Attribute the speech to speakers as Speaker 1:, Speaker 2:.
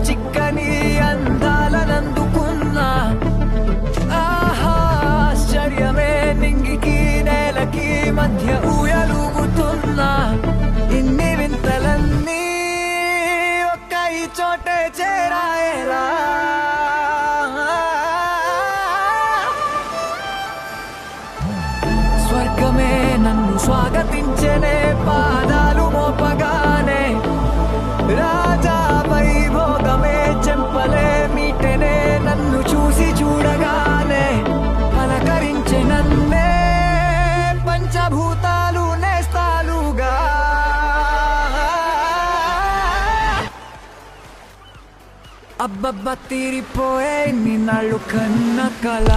Speaker 1: చిక్కని అందాలనందుకున్నా ఆశ్చర్యమే నింగికి నేలకి మధ్య ఊయలుగుతున్నా ఇన్ని వింతలన్నీ ఒక్క ఈ చోటే చేరాయేలా స్వర్గమే నన్ను స్వాగతించనే పాదాలు మోపగానే రాజా వైభోగమే చెంపలే మీటనే నన్ను చూసి చూడగానే పలకరించే నన్నే పంచభూతాలు నేస్తాలుగా అబ్బబ్బ తీరిపోయే నిన్నాళ్ళు కన్న కళ